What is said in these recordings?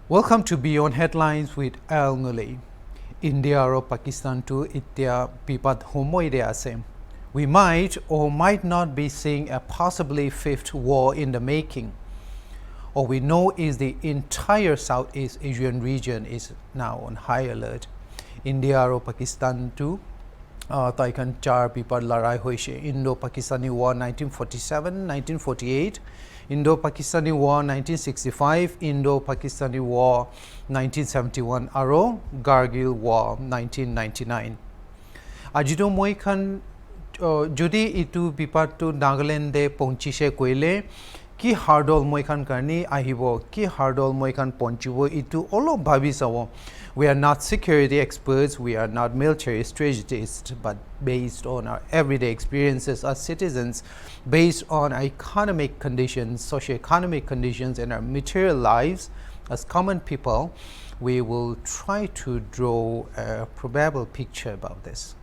Welcome to Beyond Headlines with Al Nulay. India or Pakistan to Itya Pipat Homoide Ase. We might or might not be seeing a possibly fifth war in the making. All we know is the entire Southeast Asian region is now on high alert. India or Pakistan to Taikan Char Pipat Larai Hoishe. Indo-Pakistani War 1947-1948. Indo-Pakistani War 1965, Indo-Pakistani War 1971, Aro Gargil War 1999. Ajito moi khan jodi itu bipatu Nagaland de ponchise koile ki hardol moi khan karni ahibo ki hardol moi khan ponchibo itu olo bhabi sawo. We are not security experts, we are not military strategists, but based on our everyday experiences as citizens, based on our economic conditions, socio-economic conditions, and our material lives as common people, we will try to draw a probable picture about this.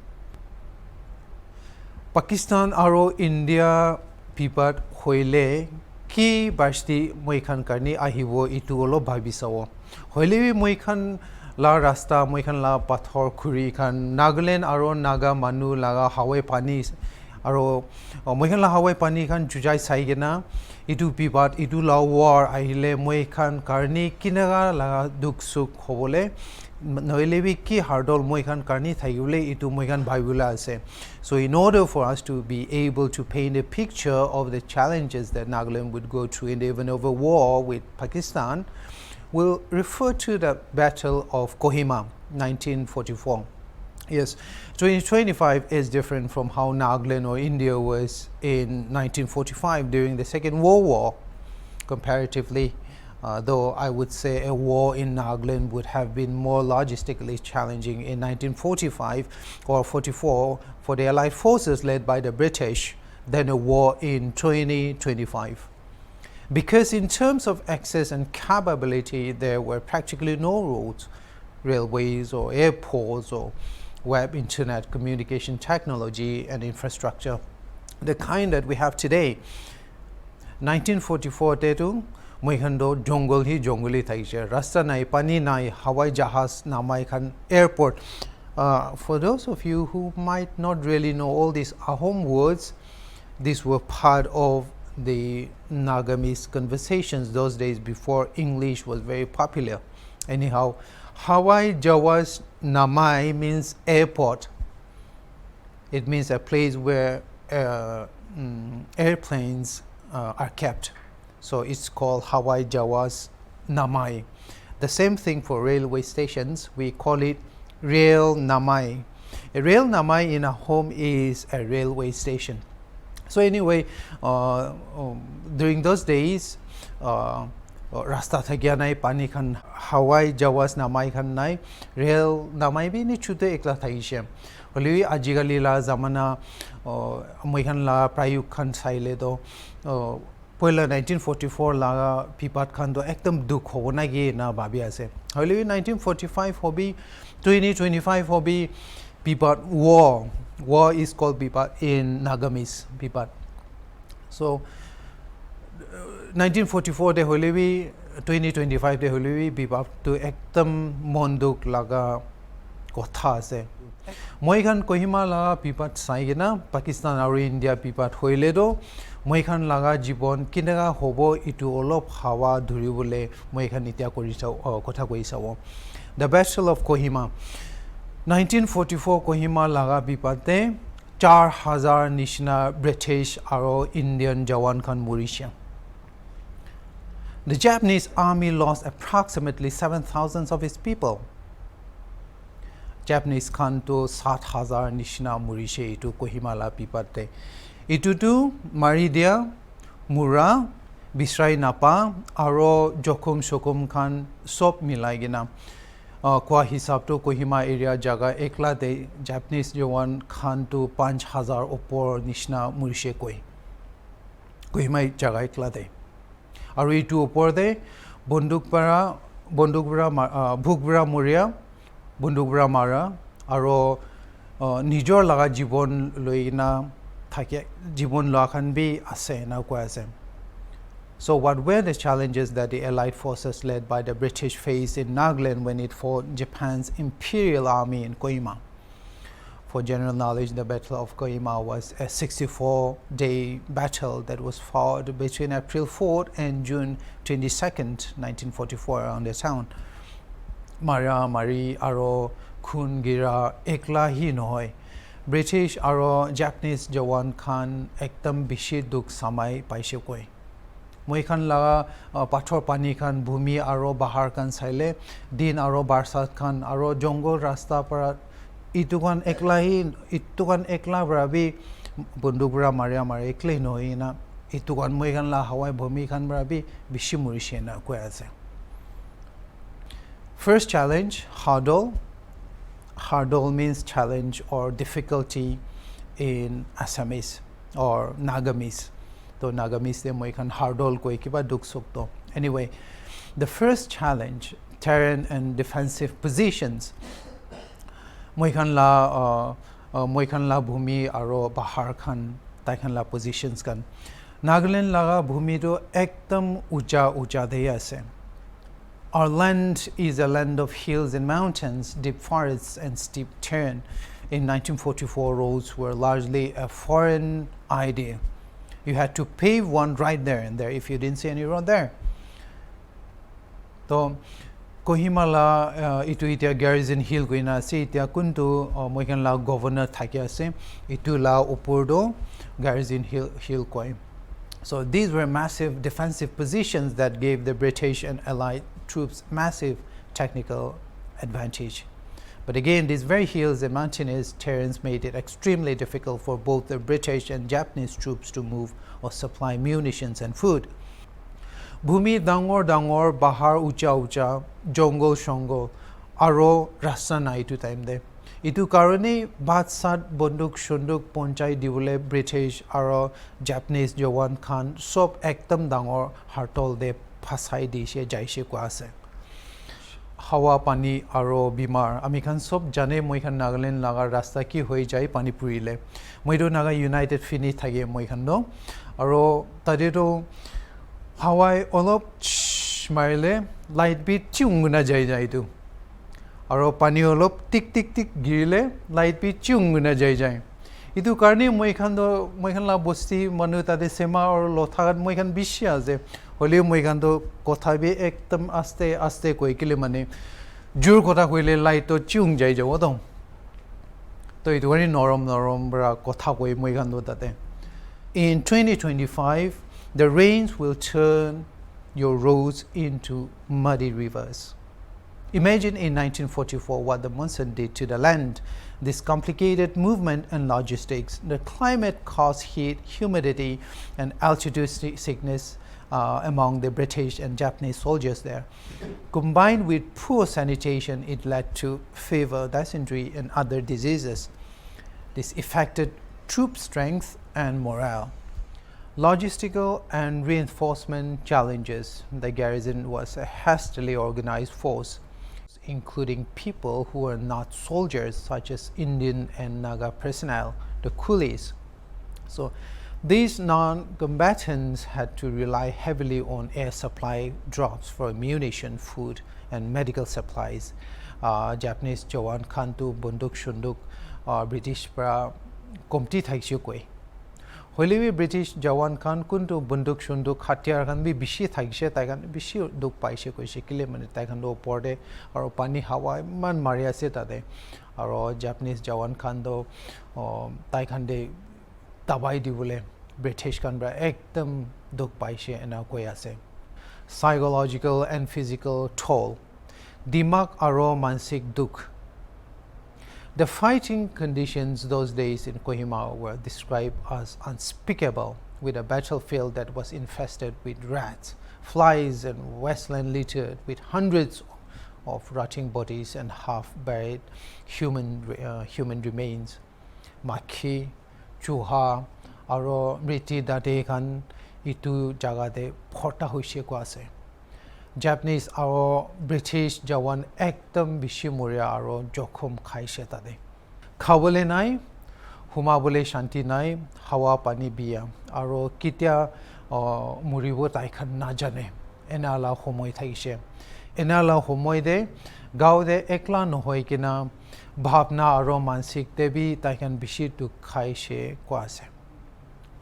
Pakistan aro India pipat hoile ki bashti moikhan karni ahibo itu olo bhabisawo. Hoile moikhan la rasta moikhan la pathor khuri khan Nagaland aro naga manu laga hawai pani aro moikhan la hawai pani khan jujai saigena itu pipat itu la war ahile moikhan karni kinaga laga duk suk hobole noilebi ki hardol moikhan karni thaigule itu moikhan bhaibula ase. So in order for us to be able to paint a picture of the challenges that Nagaland would go through in the event of a war with Pakistan, we'll refer to the Battle of Kohima, 1944. Yes, 2025 is different from how Nagaland or India was in 1945 during the Second World War, comparatively, though I would say a war in Nagaland would have been more logistically challenging in 1945 or 44 for the Allied forces led by the British than a war in 2025. Because in terms of access and capability, there were practically no roads, railways or airports or web internet communication technology and infrastructure, the kind that we have today. 1944 tetu moikhando jungle hi junguli thaise rasta nai pani nai hawai jahaz namai khan airport. For those of you who might not really know all these Ahom words, these were part of the Nagamese conversations those days before English was very popular. Anyhow, Hawaii Jawas Namai means airport. It means a place where airplanes are kept. So it's called Hawaii Jawas Namai. The same thing for railway stations. We call it Rail Namai. A Rail Namai in a home is a railway station. So anyway, during those days, rasta thagya nai pani khan Hawaii Jawas namai khan nai rail namai bi ni chute ekla thaise holi ajigali la zamana moi khan la prayuk khan saile do poila 1944 la pipat khan do ekdam dukh hona ge na babi ase holi 1945 hobi 2025 hobi pipat war is called pipat in Nagamese pipat. So 1944 de holebi 2025 de holebi pipat to ekdam monduk laga kotha ase moi khan Kohima laga pipat saigena Pakistan aru India pipat hoile do moi khan laga jibon kinaga hobo itu olop hawa dhuribole moi khan itia korisa kotha koisawo. The Battle of Kohima 1944 Kohima laga bipate 4,000 nishna British aro Indian jawan khan murisha. The Japanese army lost approximately 7,000 of its people. Japanese khan to 7,000 nishna murishe itu Kohima la bipate. Itu tu maridia mura bisrai napa aro jokum shokum khan sob milai gina. Kwa hisab to Kohima area jaga ekla de Japanese jawan khan to 5,000 opor nishna murishe koi Kohima jaga ekla de aru itu opor de bundukbra bhukbra muria bundukbra mara aro nijor laga jibon loina thake jibon la khan bi ase na ko ase. So what were the challenges that the Allied forces led by the British faced in Nagaland when it fought Japan's Imperial Army in Kohima? For general knowledge, the Battle of Kohima was a 64-day battle that was fought between April 4th and June 22nd, 1944 around the town. Mara Mari Aro Khun Gira Ekla hi nohoy. British aro Japanese Jawan Khan ekdam bishi duk samai paise koi. Moi khan laga pathor pani khan bhumi aro bahar khan saile din aro barsat khan aro jongol rasta para itukan ekla brabi bundubra maria mare ekle noi na itukan moi khan la hawai bhumi khan brabi bishi murishe na koi ase. First challenge, hurdle. Hurdle means challenge or difficulty in Assamese or Nagamese. So Nagamese de moi khan hurdle koi kiba duk sukto. Anyway, the first challenge, terrain and defensive positions. Moi khan la bhumi aro bahar khan tai khan la positions kan. Nagaland laga bhumi do ekdam uja de ase. Our land is a land of hills and mountains, deep forests and steep terrain. In 1944, roads were largely a foreign idea. You had to pave one right there and there if you didn't see any road there. So, Kohima la itu itia garrison hill koina ase itia kuntu moikan la governor thaki ase itu la upor do garrison hill koi. So these were massive defensive positions that gave the British and Allied troops massive technical advantage. But again, these very hills and mountainous terrains made it extremely difficult for both the British and Japanese troops to move or supply munitions and food. Bhumi dangor bahar ucha jongol shongol aro rasta na itu time de. Itu karone batsat bonduk shunduk ponchai dibule British aro Japanese Jawan Khan sob ekdam dangor hartol de phasai dishe jaise ko ase. Hawa pani aro bimar ami khan sob jane moi khan Nagaland laga rasta ki hoi jai pani purile. Moi do naga United fini thage moi khan no aro tade do Hawaii olop marile light bit chunguna jai tu. Aro pani olop tik girile light bit chunguna jai. Itu karne moi khan la bosti manu tade sema or lothagat moi khan bishi ase. Hole moi khan do kotha be ekdam aste koi kile mane jur kotha koile light to chung jai jaw dong. To itu karne norom bra kotha koi moi khan do tate. In 2025 the rains will turn your roads into muddy rivers. Imagine in 1944 what the monsoon did to the land. This complicated movement and logistics, the climate caused heat, humidity, and altitude sickness among the British and Japanese soldiers there. Combined with poor sanitation, it led to fever, dysentery, and other diseases. This affected troop strength and morale. Logistical and reinforcement challenges. The garrison was a hastily organized force, including people who were not soldiers, such as Indian and Naga personnel, the coolies. So these non-combatants had to rely heavily on air supply drops for ammunition, food, and medical supplies. Japanese Jawan Khantu Bunduk Shunduk British pra komti thaikchu koi. Holy British Jawan Khan kuntu bunduk shunduk hatiar khan bi bishi thaikse tai khan bishi duk paise koi shikile mane tai khan do porde aro pani hawa man maria se tade aro Japanese Jawan Khan do tai khan de tabai dibule British khan bra ekdam duk paise ena koi ase. Psychological and physical toll. Dimak aro mansik duk. The fighting conditions those days in Kohima were described as unspeakable, with a battlefield that was infested with rats, flies, and wasteland littered with hundreds of rotting bodies and half-buried human remains. Makhi, chuha, aro mriti date kan itu jagade phota hoise ko ase. Japanese aro British Jawan ekdam bishi moria aro jokhom khaise tade. Khawole nai, humabole shanti nai, hawa pani biya aro kitya মুৰিব তাইখান নাজানে এনালা সময় থাকিছে এনালা সময়তে গাঁৱতে একলা নহয় কিনা ভাৱনা আৰু মানসিক দেৱী তাইখান বেছি দুখ খাইছে কোৱাছে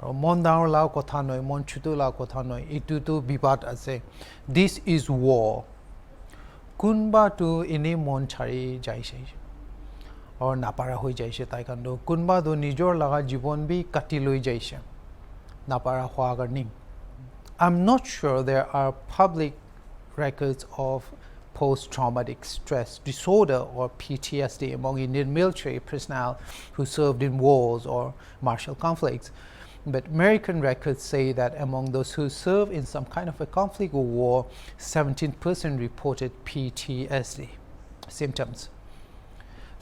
আৰু মন ডাঙৰ লাও কথা নহয় মন ছুটো লাও কথা নহয় ইটোতো বিবাদ আছে দিছ ইজ ৱাৰ কোনবাটো এনেই মন ছাড়ি যাইছে और नापारा हो जाइसे ताइकांडो कुनबा दो निजोर लगा जीवन भी काटी लई जाइसे नापारा हुआ करनी I'm not sure there are public records of post-traumatic stress disorder or PTSD among Indian military personnel who served in wars or martial conflicts. But American records say that among those who served in some kind of a conflict or war, 17% reported PTSD symptoms.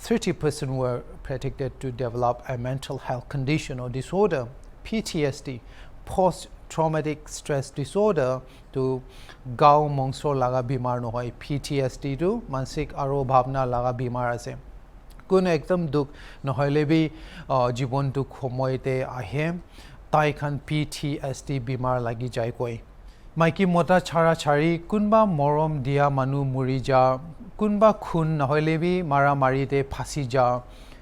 30% were predicted to develop a mental health condition or disorder, PTSD, post-traumatic stress disorder, to gao mongso laga bimar nohoi PTSD to mansik aro bhavna laga bimar ase kun ekdam duk nohoile bi jibon duk khomoite ahe tai khan PTSD bimar lagi jai koi maiki mota chara chari kunba morom dia manu muri ja kunba khun nohoile bi mara mari te phasi ja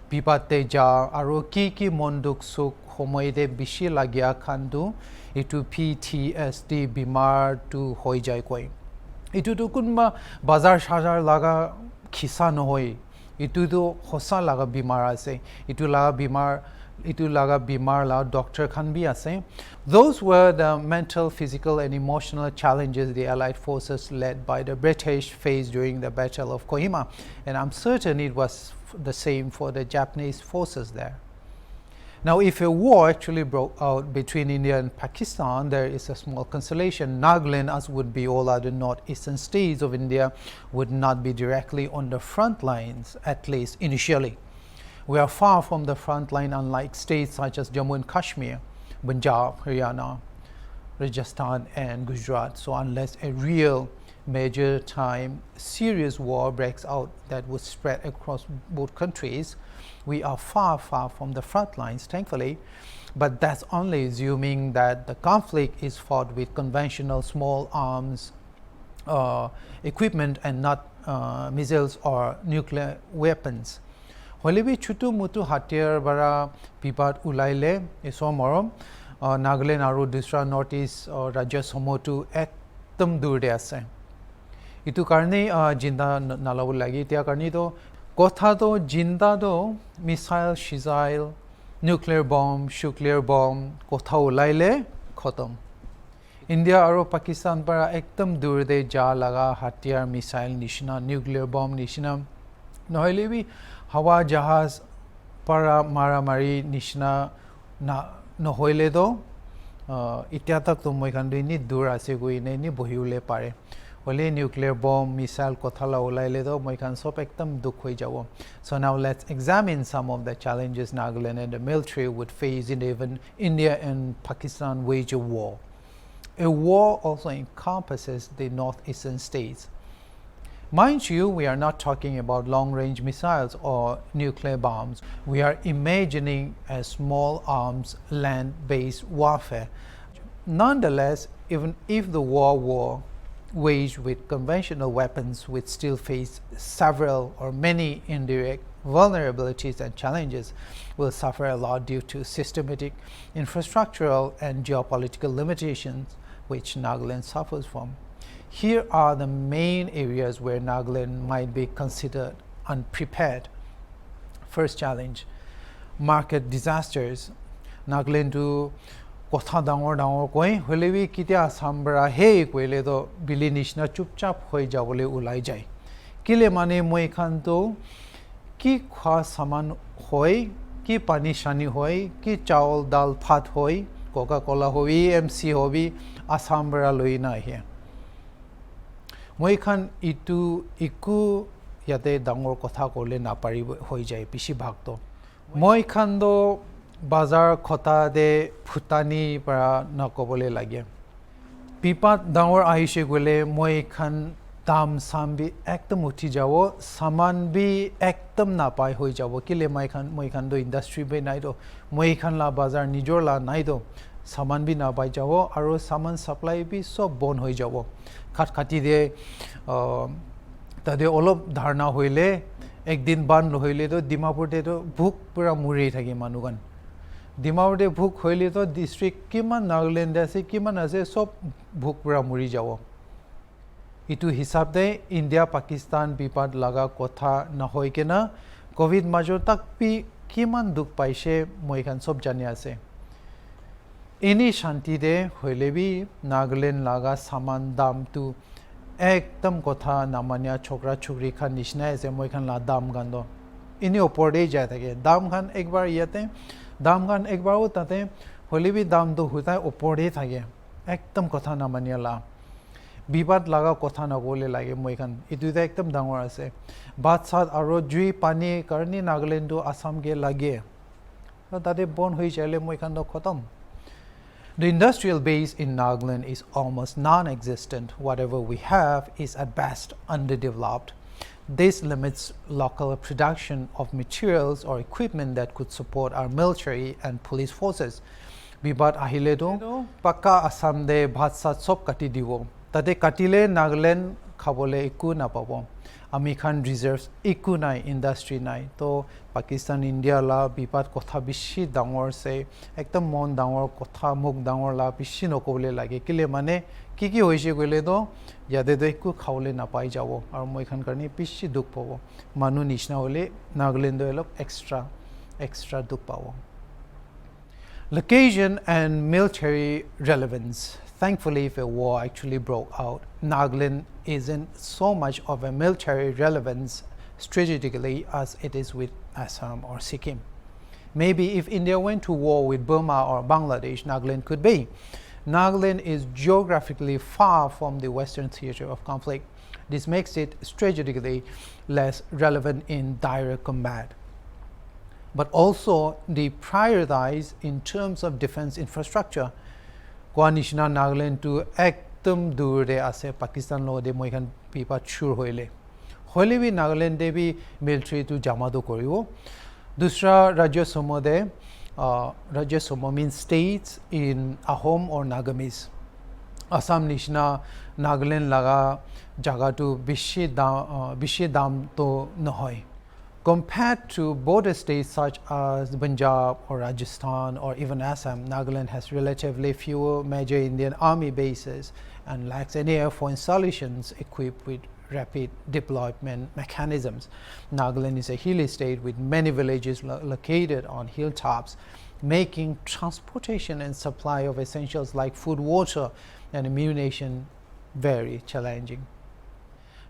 bipate ja aro ki monduk suk khomoite bishi lagia khandu itu PTSD bimar tu hoi jai koi itu tu kunba bazar shajar laga khisa nohoi itu tu hosa laga bimar ase itu laga bimar la doctor khan bi ase those were the mental physical and emotional challenges the allied forces led by the British faced during the battle of Kohima and I'm certain it was the same for the Japanese forces there. Now, if a war actually broke out between India and Pakistan, there is a small consolation. Nagaland, as would be all other northeastern states of India, would not be directly on the front lines, at least initially. We are far from the front line, unlike states such as Jammu and Kashmir, Punjab, Haryana, Rajasthan, and Gujarat. So, unless a real major time serious war breaks out that would spread across both countries, we are far from the front lines, thankfully, but that's only assuming that the conflict is fought with conventional small arms equipment and not missiles or nuclear weapons. Holebi chutu mutu hatiar bara pipat ulaile esomorom Nagaland aru dusra northeast rajya somotu ekdam durde ase itu karne jinda nalabu lagi tia karni to kotha to jinda do missile shizail nuclear bomb nuclear bomb kotha ulaile khotom India aru Pakistan para ekdam durde ja laga hatiar missile nishina nuclear bomb nishina nohile bi hawa jahaz para maramari nishina na nohoile do itia tak to moi kan ni dur ase goi nei ni bohiule pare hole nuclear bomb missile kothala ulaile do moi kan sop ekdam dukh hoi jabo so now let's examine some of the challenges Nagaland and the military would face in even India and Pakistan wage a war also encompasses the northeastern states. Mind you, we are not talking about long-range missiles or nuclear bombs. We are imagining a small arms land-based warfare. Nonetheless, even if the war were waged with conventional weapons, we'd still face several or many indirect vulnerabilities and challenges. We'll suffer a lot due to systematic, infrastructural and geopolitical limitations which Nagaland suffers from. Here are the main areas where Nagaland might be considered unprepared. First challenge, market disasters. Nagaland to kotha dangor koi holebi kitia sambra he koile to bilinishna chupchap hoi jabole ulai jai kile mane moi khan to ki khwa saman hoi ki pani shani hoi ki chaul dal phat hoi coca cola hoi MC hobi asambra loina here moi khan itu iku yate dangor kotha korle na pari hoi jai pishi bhag to moi khan do bazar khota de phutani para nakobole lage pipat dangor aishe gole moi khan dam sambi ekdam uthi jabo saman bi ekdam na pai hoi jabo kile moi khan do industry be nai do moi khan la bazar nijor la nai do সামান B না পাই যাব আৰু সামান supply B সব বন হৈ যাব খাট খাটি দিয়ে তাতে অলপ ধাৰণা হইলে একদিন বন্ধ হইলে তো ডিমাপুৰতে তো ভুক পুৰা মুৰি থাকি মানুহগান ডিমাপুৰতে ভুক হইলে তো ডিস্ট্রিক্ট কিমান নাগালেণ্ড আছে কিমান আছে সব ভুক পুৰা মুৰি যাব ইটো হিসাবতে ইন্ডিয়া পাকিস্তান বিবাদ লাগা কথা নহয় কেনা কোভিড মাজৰ তাক পি কিমান দুখ পাইছে মই খান সব জানি আছে এনি শান্তি দে হইলে বি নাগালেণ্ড লাগা সামান দাম তো একদম কথা নামানিয়া ছোকরা ছোকরি খান নিশনায় আছে মই খান লা দাম গান দো ইনি ওপরে যায় থাকে দাম খান একবার ইয়াতে দাম খান একবারও তাতে হইলে বি দাম তো হুতায় ওপরে থাকে একদম কথা নামানিয়া লা বিবাদ লাগা কথা নকলে লাগে মই খান ইটুতে একদম ডাঙৰ আছে বাত সাত আৰু জুই পানী কাৰণে নাগালেণ্ড আসাম গে লাগে তাতে বন হৈ যালে মই খান খতম The industrial base in Nagaland is almost non-existent. Whatever we have is at best underdeveloped. This limits local production of materials or equipment that could support our military and police forces. Bibat ahile do pakka Assam de bhat sat sob kati dibo. Tate katile Nagaland khabole iku na pabo. Ami khan reserves iku nai industry nai to Pakistan India la bipat kotha bishi dangor se ekdom mon dangor kotha muk dangor la bishi nokole lage kile mane ki hoise gole do yade do iku khawle na pai jabo ar moi khan karni bishi duk pabo manu nishna hole Nagaland elok extra duk pabo location and military relevance. Thankfully, if a war actually broke out, Nagaland isn't so much of a military relevance strategically as it is with Assam or Sikkim. Maybe if India went to war with Burma or Bangladesh, Nagaland could be. Nagaland is geographically far from the western theater of conflict. This makes it strategically less relevant in direct combat. But also, they prioritize in terms of defense infrastructure. Kwanishna Nagaland to ekdom dur de ase Pakistan lo de moi khan pipa chur hoile bi Nagaland de bi military to jamado koribo dusra rajya somo means states in Ahom or Nagamis Assam nishna Nagaland laga jaga to bishi dam to nohoy compared to border states such as Punjab or Rajasthan or even Assam, Nagaland has relatively fewer major Indian army bases and lacks any air force installations equipped with rapid deployment mechanisms. Nagaland is a hilly state with many villages located on hilltops, making transportation and supply of essentials like food, water, and ammunition very challenging.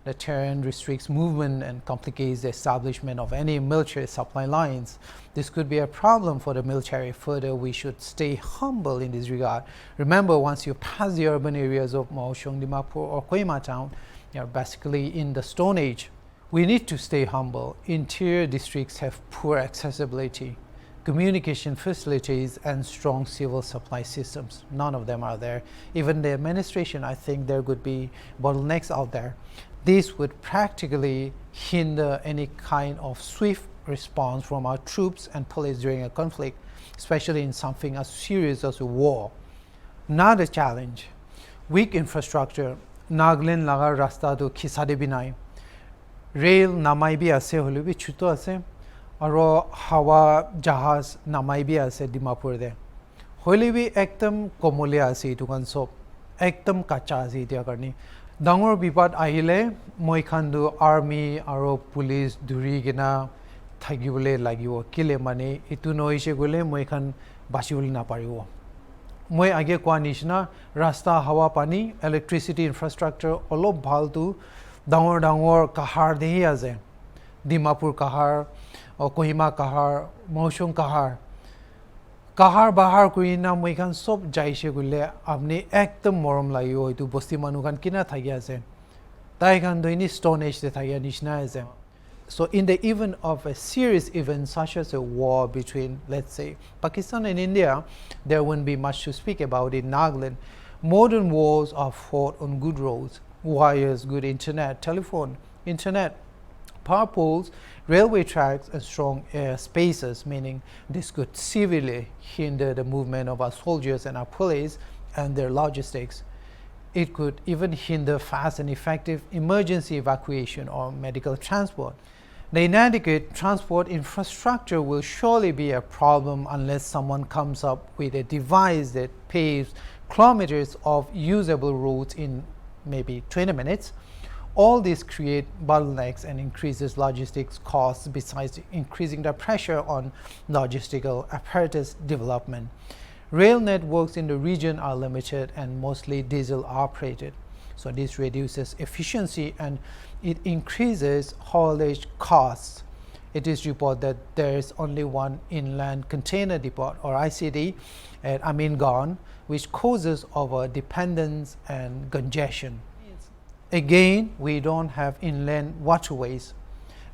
The terrain restricts movement and complicates the establishment of any military supply lines. This could be a problem for the military. Further, we should stay humble in this regard. Remember, once you pass the urban areas of Maoshong, Dimapur, or Kohima town, you are basically in the Stone Age. We need to stay humble. Interior districts have poor accessibility, communication facilities, and strong civil supply systems. None of them are there. Even the administration, I think there could be bottlenecks out there. This would practically hinder any kind of swift response from our troops and police during a conflict, especially in something as serious as a war. Another challenge, weak infrastructure. Nagaland laga rasta to khisade binai. Rail namai bi ase hole bi chuto ase aro hawa jahaz namai bi ase Dimapur de. Hole bi ekdom komole ase itukan sob. Ekdom kacha ase itia karni. Dangor bipad ahile moi khan do army aro police duri gina thagibole lagibo kile mane itu noise gole moi khan basiul na paribo moi age kwa nishna rasta hawa pani electricity infrastructure olob bhal tu dangor kahar dehi aje Dimapur kahar Kohima kahar Moshong kahar bahar kuina moi khan sob jaise gule apni ekdom morom lagibo itu bosti manu khan kina thagi ase tai khan doini Stone Age de thagi nishna ase. So in the event of a serious event such as a war between, let's say, Pakistan and India, there wouldn't be much to speak about in Nagaland. Modern wars are fought on good roads, wires, good internet, telephone, internet, Power poles, railway tracks, and strong air spaces, meaning this could severely hinder the movement of our soldiers and our police and their logistics. It could even hinder fast and effective emergency evacuation or medical transport. The inadequate transport infrastructure will surely be a problem unless someone comes up with a device that paves kilometers of usable roads in maybe 20 minutes. All this create bottlenecks and increases logistics costs besides increasing the pressure on logistical apparatus development. Rail networks in the region are limited and mostly diesel operated. So this reduces efficiency and it increases haulage costs. It is reported that there is only one inland container depot or ICD at Amingan, which causes over dependence and congestion. Again, we don't have inland waterways.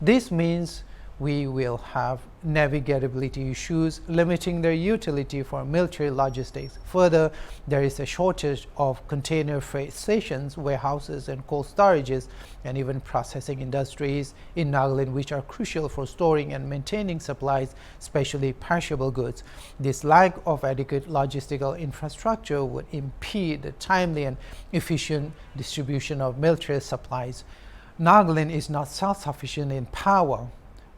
This means we will have navigability issues, limiting their utility for military logistics. Further, there is a shortage of container freight stations, warehouses, and cold storages, and even processing industries in Nagaland, which are crucial for storing and maintaining supplies, especially perishable goods. This lack of adequate logistical infrastructure would impede the timely and efficient distribution of military supplies. Nagaland is not self-sufficient in power.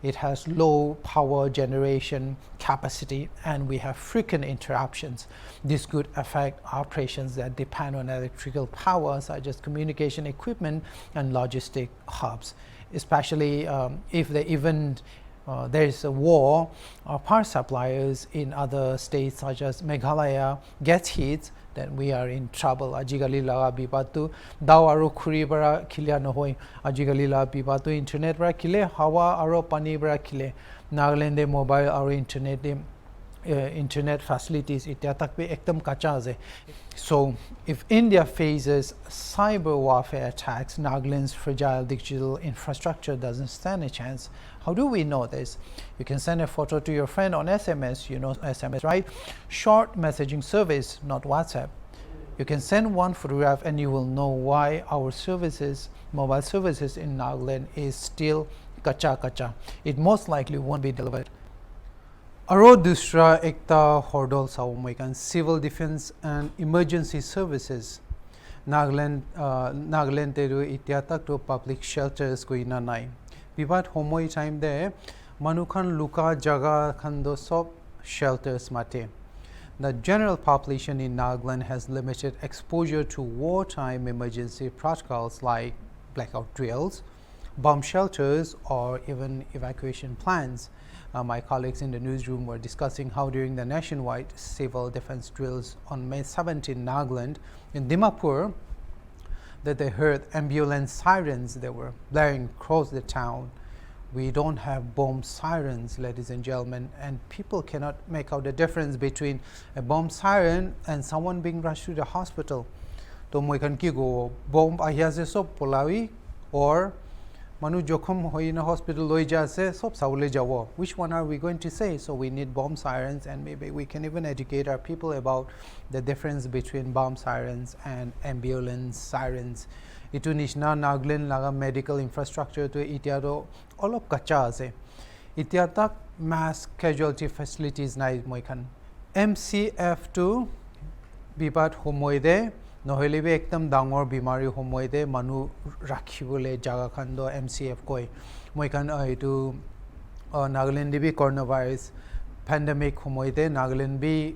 It has low power generation capacity and we have frequent interruptions. This could affect operations that depend on electrical power, such as communication equipment and logistic hubs, especially if there is a war. Power suppliers in other states such as Meghalaya get hit, then we are in trouble. Ajigali laga bibatu daw aro khuri bara khilya nohoi. Ajigali laga bibatu internet bara khile, hawa aro pani bara khile. Nagaland mobile aro internet facilities itya tak be ekdam kacha ase. So if India faces cyber warfare attacks, Nagaland's fragile digital infrastructure doesn't stand a chance. How do we know this? You can send a photo to your friend on SMS. You know SMS, right? Short messaging service, not WhatsApp. You can send one photograph and you will know why our services, mobile services in Nagaland is still kacha. It most likely won't be delivered. Aro dusra ekta hordol saumaikan civil defense and emergency services. Nagaland teru itiatak to public shelters koina nai. Bibat homoi time de manukhan luka jaga khando sob shelters mate. The general population in Nagaland has limited exposure to wartime emergency protocols like blackout drills, bomb shelters, or even evacuation plans. My colleagues in the newsroom were discussing how during the nationwide civil defense drills on May 17 in Nagaland, in Dimapur, that they heard ambulance sirens that were blaring across the town. We don't have bomb sirens, ladies and gentlemen, and people cannot make out the difference between a bomb siren and someone being rushed to the hospital. To moi kan ki go bomb ahia se sob polawi or manu jokhom hoi na hospital loi ja se sob saule jawo. Which one are we going to say? So we need bomb sirens, and maybe we can even educate our people about the difference between bomb sirens and ambulance sirens. Itu nishna Nagaland laga medical infrastructure to itiado all of kacha ase. Itiatak mass casualty facilities nai moikhan. MCF2 bibat homoide nohele be ekdam dangor bimari homoide manu rakhibole jaga khando MCF koi. Moikhan itu Nagaland bi coronavirus pandemic homoide Nagaland bi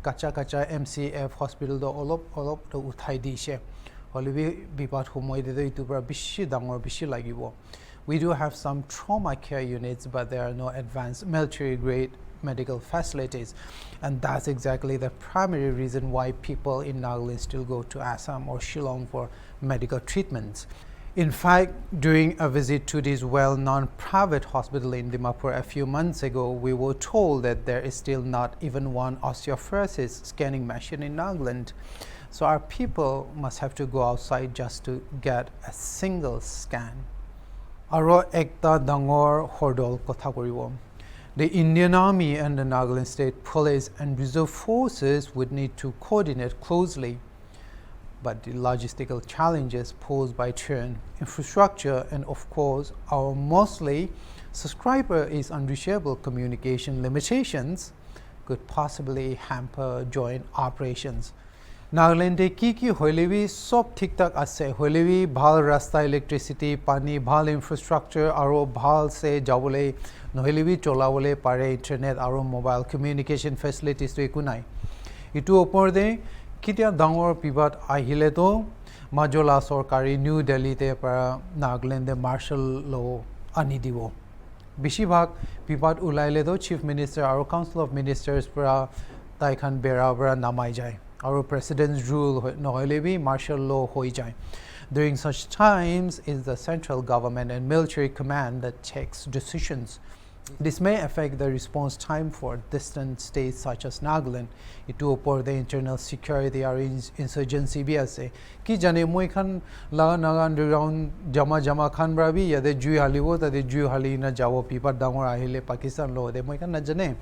kacha MCF hospital do all of to uthai dishe. We do have some trauma care units, but there are no advanced military-grade medical facilities, and that's exactly the primary reason why people in Nagaland still go to Assam or Shillong for medical treatments. In fact, during a visit to this well-known private hospital in Dimapur a few months ago, we were told that there is still not even one osteoporosis scanning machine in Nagaland. So our people must have to go outside just to get a single scan. Aro ekta dangor hordol kotha koribo. The Indian Army and the Nagaland State Police and Reserve Forces would need to coordinate closely. but the logistical challenges posed by train infrastructure and of course our mostly subscriber is unreachable communication limitations could possibly hamper joint operations. Nagaland ki hoilebi sob thik tak ase hoilebi bhal rasta electricity pani bhal infrastructure aro bhal se jabole nohilebi cholabole pare internet aro mobile communication facilities to ekunai itu opor de kitia dangor pibat ahile to majola sorkari new delhi te para Nagaland martial law ani dibo bishibhag pibat ulaile to chief minister aro council of ministers para taikhan bera bara namai jai our president's rule nohilebi martial law hoi jai during such times is the central government and military command that takes decisions. This may affect the response time for distant states such as Nagaland. Itu opor the internal security or insurgency bi ase ki jane moi khan la naga underground jama khan brabi yade jui halibo tade jui hali na jabo pipa dangor ahile Pakistan lo de moi khan na jane.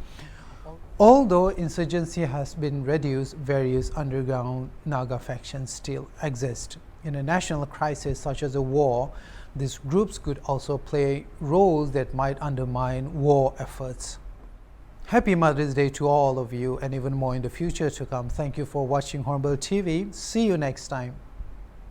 Although insurgency has been reduced, various underground Naga factions still exist. In a national crisis such as a war, these groups could also play roles that might undermine war efforts. Happy Mother's Day to all of you and even more in the future to come. Thank you for watching Hornbill TV. See you next time.